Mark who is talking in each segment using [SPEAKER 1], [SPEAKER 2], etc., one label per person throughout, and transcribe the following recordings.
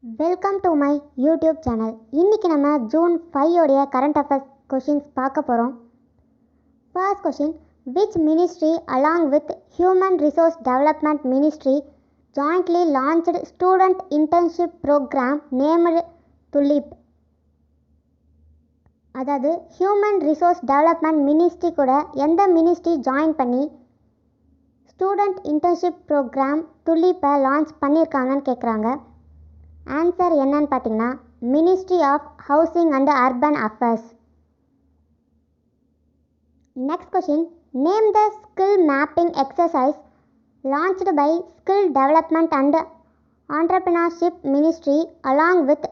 [SPEAKER 1] Welcome to my YouTube channel. இன்றைக்கி நம்ம June 5 உடைய கரண்ட் அஃபேர்ஸ் கொஷின்ஸ் பார்க்க போகிறோம். First question, which ministry along with human resource development ministry jointly launched student internship programme named TULIP? அதாவது human resource development ministry கூட எந்த ministry join பண்ணி student internship programme துலிப்பை லான்ச் பண்ணியிருக்காங்கன்னு கேட்குறாங்க. ஆன்சர் என்னன்னு பார்த்தீங்கன்னா ministry of housing and urban affairs. Next question, name the skill mapping exercise launched by skill development and entrepreneurship ministry along with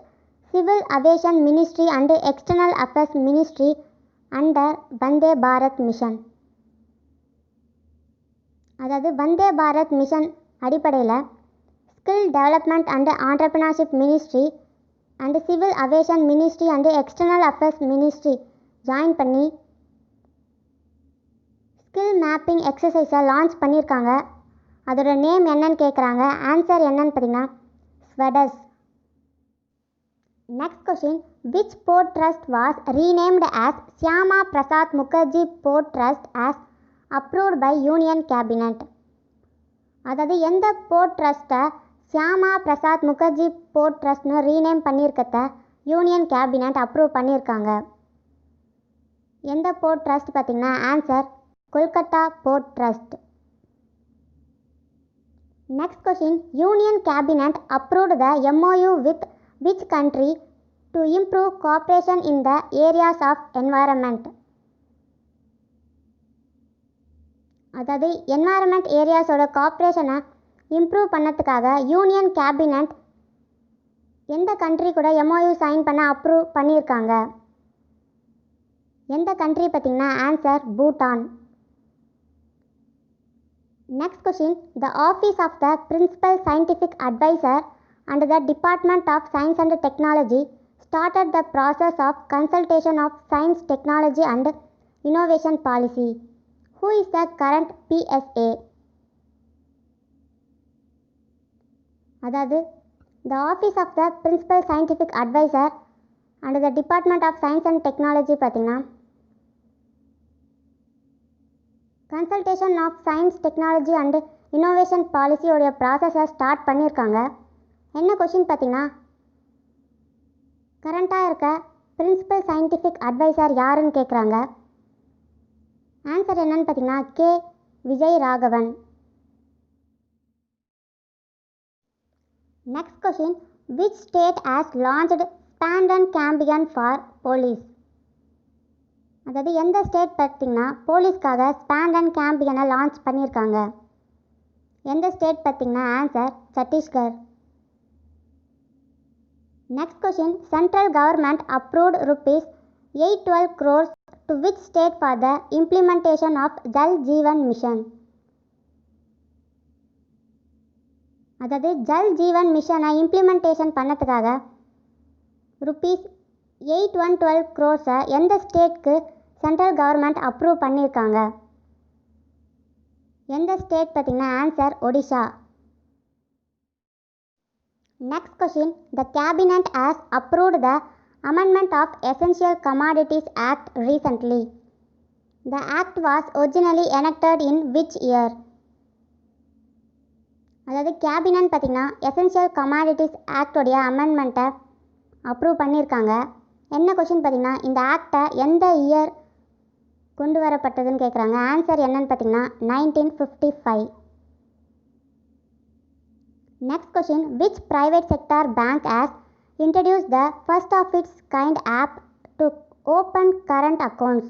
[SPEAKER 1] civil aviation ministry and external affairs ministry under Vande Bharat mission. அதாவது Vande Bharat mission அடிப்படையில் skill development and entrepreneurship ministry and civil aviation ministry and external affairs ministry join பண்ணி skill mapping எக்ஸசைஸை launch பண்ணியிருக்காங்க. அதோட name என்னன்னு கேட்குறாங்க. Answer என்னன்னு பார்த்தீங்கன்னா Swades. Next question, which port trust was renamed as Shyama Prasad Mukherjee port trust as approved by union cabinet? அதாவது எந்த போர்ட் ட்ரஸ்ட்டை ஷியாமா பிரசாத் முகர்ஜி போர்ட் ட்ரஸ்ட்னு ரீநேம் பண்ணியிருக்கத யூனியன் கேபினட் அப்ரூவ் பண்ணியிருக்காங்க. எந்த போர்ட் ட்ரஸ்ட் பார்த்தீங்கன்னா answer Kolkata port trust. Next question, union cabinet approved the MOU with which country to improve cooperation in the areas of environment? அதாவது environment ஏரியாஸோட கோஆப்ரேஷனை இம்ப்ரூவ் பண்ணதுக்காக யூனியன் கேபினட் எந்த country கூட MOU sign பண்ண அப்ரூவ் பண்ணியிருக்காங்க? எந்த கண்ட்ரி பார்த்தீங்கன்னா answer Bhutan. Next question, the office of the principal scientific adviser and the department of science and technology started the process of consultation of science technology and innovation policy. Who is the current PSA? அதாவது the office of the principal scientific adviser and the department of science and technology பார்த்தீங்கன்னா consultation of science technology and innovation பாலிசியோடைய ப்ராசஸை start பண்ணியிருக்காங்க. என்ன question பார்த்தீங்கன்னா கரண்ட்டாக இருக்க principal scientific advisor யாருன்னு கேட்குறாங்க. ஆன்சர் என்னன்னு பார்த்தீங்கன்னா K. Vijay Raghavan. Next question, which state has launched Spandan Campaign for Police? அதாவது எந்த ஸ்டேட் பார்த்தீங்கன்னா போலீஸ்க்காக ஸ்பாண்டன் கேம்பியனை லான்ச் பண்ணியிருக்காங்க. எந்த ஸ்டேட் பார்த்தீங்கன்னா answer Chhattisgarh. Next question, central government approved ₹812 crores to which state for the implementation of Jal Jeevan mission? அதாவது ஜல் ஜீவன் மிஷனை இம்ப்ளிமெண்டேஷன் பண்ணதுக்காக ₹812 crores எந்த ஸ்டேட்க்கு central government approve பண்ணியிருக்காங்க? எந்த ஸ்டேட் பார்த்தீங்கன்னா answer Odisha. Next question, the cabinet has approved the amendment of essential commodities act recently. The act was originally enacted in which year? அதாவது cabinet பார்த்தீங்கன்னா essential commodities ஆக்டோடைய அமெண்ட்மெண்ட்டை approve பண்ணியிருக்காங்க. என்ன கொஷின் பார்த்தீங்கன்னா இந்த ஆக்டை எந்த இயர் கொண்டு வரப்பட்டதுன்னு கேட்குறாங்க. ஆன்சர் என்னன்னு பார்த்தீங்கன்னா 1955. Next question, which private sector bank has introduce the first of its kind app to open current accounts?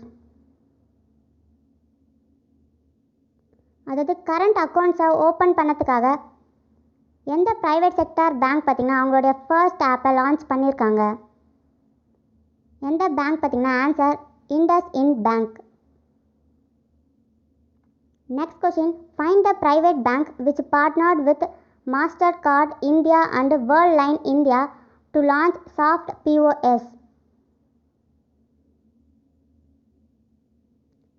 [SPEAKER 1] அதாவது கரண்ட் அக்கௌண்ட்ஸை ஓப்பன் பண்ணதுக்காக எந்த ப்ரைவேட் செக்டார் பேங்க் பார்த்தீங்கன்னா அவங்களுடைய ஃபர்ஸ்ட் ஆப்பை லான்ச் பண்ணியிருக்காங்க? எந்த பேங்க் பார்த்தீங்கன்னா answer IndusInd bank. Next question, find the private bank which partnered with master card India and world line India to launch soft POS?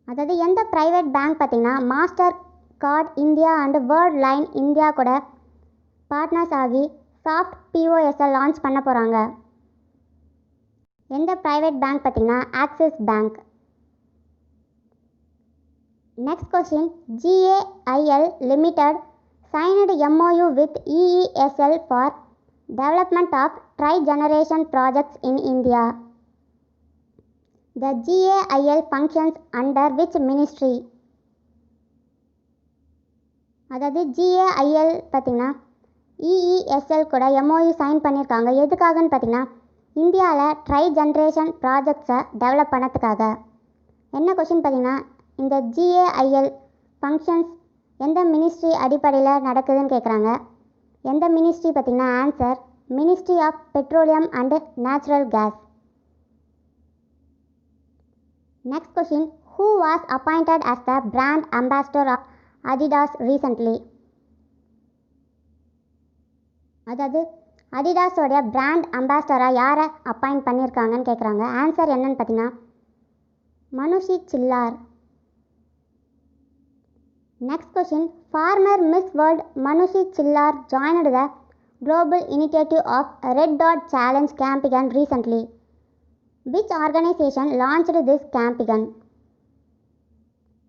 [SPEAKER 1] அதாவது எந்த ப்ரைவேட் பேங்க் பார்த்தீங்கன்னா master card India and world line India கூட partners ஆகி soft பிஓஎஸ்ஸை launch பண்ண போகிறாங்க? எந்த private bank பார்த்தீங்கன்னா axis bank. Next question, GAIL limited signed MOU with EESL for development of tri-generation projects in India. The GAIL functions under which ministry? அதாவது GAIL பார்த்திங்கன்னா EESL கூட MOU sign பண்ணியிருக்காங்க. எதுக்காகன்னு பார்த்திங்கன்னா இந்தியாவில் ட்ரை ஜென்ரேஷன் ப்ராஜெக்ட்ஸை டெவலப் பண்ணதுக்காக. என்ன கொஷின் பார்த்திங்கன்னா இந்த GAIL ஃபங்க்ஷன்ஸ் எந்த மினிஸ்ட்ரி அடிப்படையில் நடக்குதுன்னு கேட்குறாங்க. எந்த மினிஸ்ட்ரி பார்த்திங்கன்னா answer ministry of petroleum and natural gas. Next question, who was appointed as the brand ambassador of Adidas recently? அதாவது அடிடாஸோடைய பிராண்ட் அம்பாஸ்டராக யாரை அப்பாயிண்ட் பண்ணியிருக்காங்கன்னு கேட்குறாங்க. ஆன்சர் என்னன்னு பார்த்தீங்கன்னா Manushi Chhillar. Next question, former miss world Manushi Chhillar joined the global initiative of red dot challenge campaign recently. Which organisation launched this campaign?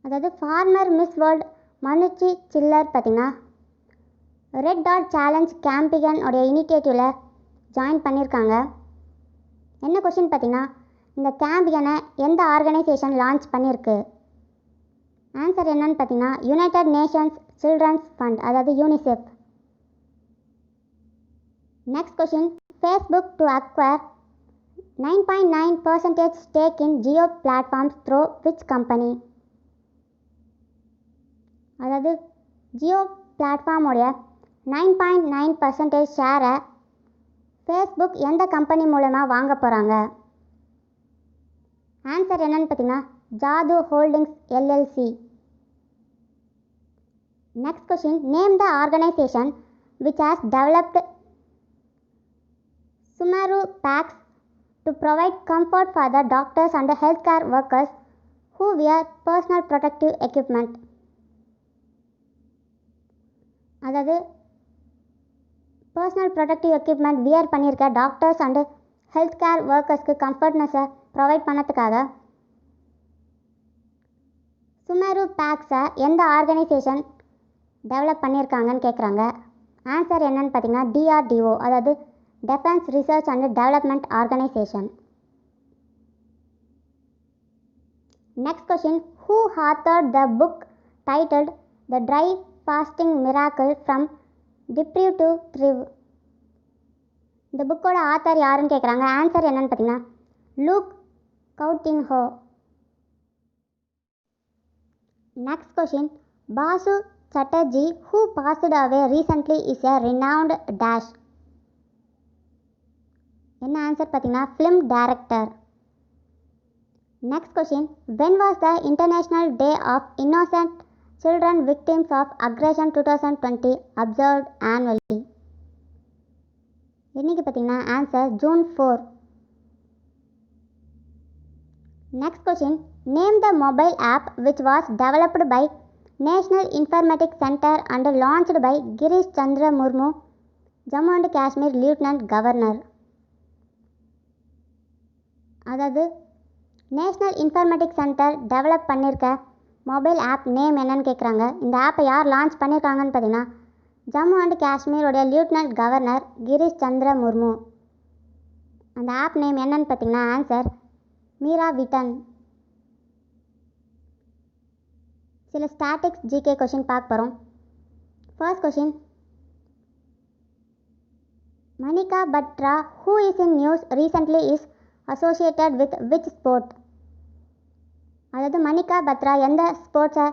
[SPEAKER 1] அதாவது former miss world Manushi Chhillar பார்த்திங்கன்னா red dot challenge campaign உடைய இனிஷியேட்டிவில் ஜாயின் பண்ணியிருக்காங்க. என்ன கொஷின் பார்த்திங்கன்னா இந்த கேம்பிகனை எந்த ஆர்கனைசேஷன் லான்ச் பண்ணியிருக்கு? ஆன்சர் என்னன்னு பார்த்தீங்கன்னா யுனைடெட் நேஷன்ஸ் சில்ட்ரன்ஸ் ஃபண்ட், அதாவது UNICEF. Next question, Facebook to acquire 9.9% stack in Jio platforms through which company? அதாவது ஜியோ பிளாட்ஃபார்முடைய 9.9% ஷேரை ஃபேஸ்புக் எந்த கம்பெனி மூலமாக வாங்க போகிறாங்க? ஆன்சர் என்னன்னு பார்த்தீங்கன்னா Jadu holdings LLC. Next question, name the organisation which has developed Sumeru pacs to provide comfort for the doctors and health care workers who wear personal protective equipment. அதாவது personal protective equipment wear பண்ணியிருக்க doctors and health care ஒர்க்கர்ஸ்க்கு கம்ஃபர்ட்னஸை provide பண்ணதுக்காக சுமேரு பேக்ஸை எந்த organisation develop பண்ணியிருக்காங்கன்னு கேட்குறாங்க. Answer என்னன்னு பார்த்தீங்கன்னா DRDO, அதாவது defence research and development organisation. Next question, who authored the book titled the dry fasting miracle from deprive to thrive? இந்த புக்கோட ஆத்தர் யாருன்னு கேட்குறாங்க. ஆன்சர் என்னன்னு பார்த்தீங்கன்னா Luke Coutinho. Next question, Basu Chatterjee who passed away recently is a renowned dash. என்ன ஆன்சர் பார்த்தீங்கன்னா film director. Next question, when was the International Day of Innocent Children Victims of Aggression 2020 observed annually? என்னைக்கு பார்த்தீங்கன்னா answer June 4. Next question, name the mobile app which was developed by National Informatics Center and launched by Girish Chandra Murmu, Jammu and Kashmir Lieutenant Governor. அதாவது national informatics centre develop பண்ணியிருக்க mobile app name என்னன்னு கேட்குறாங்க. இந்த ஆப்பை யார் launch பண்ணியிருக்காங்கன்னு பார்த்தீங்கன்னா Jammu and காஷ்மீருடைய லியூட்னன்ட் கவர்னர் கிரிஷ் சந்திர முர்மு. அந்த ஆப் நேம் என்னன்னு பார்த்தீங்கன்னா ஆன்சர் மீரா விட்டன். சில ஸ்டாட்டிக்ஸ் ஜிகே கொஷின் பார்க்க போகிறோம். First question, Manika Batra who is in news recently is associated with which sport? அதாவது மணிகா பத்ரா எந்த ஸ்போர்ட்ஸை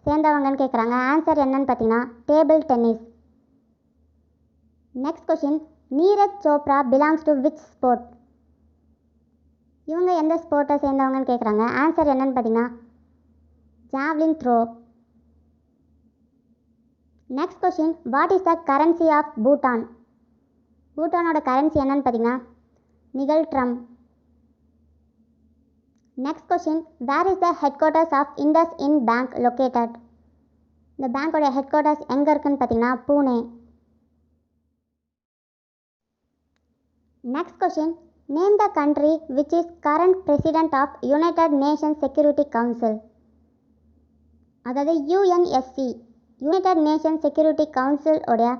[SPEAKER 1] சேர்ந்தவங்கன்னு கேட்குறாங்க. ஆன்சர் என்னன்னு பார்த்தீங்கன்னா table tennis. Next question, Neeraj Chopra belongs to which sport? இவங்க எந்த ஸ்போர்ட்டை சேர்ந்தவங்கன்னு கேட்குறாங்க. ஆன்சர் என்னன்னு பார்த்தீங்கன்னா javelin throw. Next question, what is the currency of Bhutan? பூட்டானோட கரன்சி என்னன்னு பார்த்தீங்கன்னா ngultrum. Next question, where is the head quarters of IndusInd bank located? இந்த பேங்க்கோடைய ஹெட் குவார்ட்டர்ஸ் எங்கே இருக்குன்னு பார்த்தீங்கன்னா Pune. Next question, name the country which is current president of united nations security council. அதாவது UNSC, united nations security council உடைய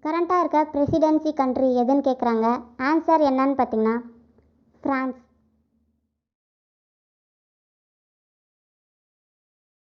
[SPEAKER 1] கரண்ட்டாக இருக்க presidency country எதுன்னு கேட்குறாங்க. ஆன்சர் என்னன்னு பார்த்தீங்கன்னா ஃப்ரான்ஸ்.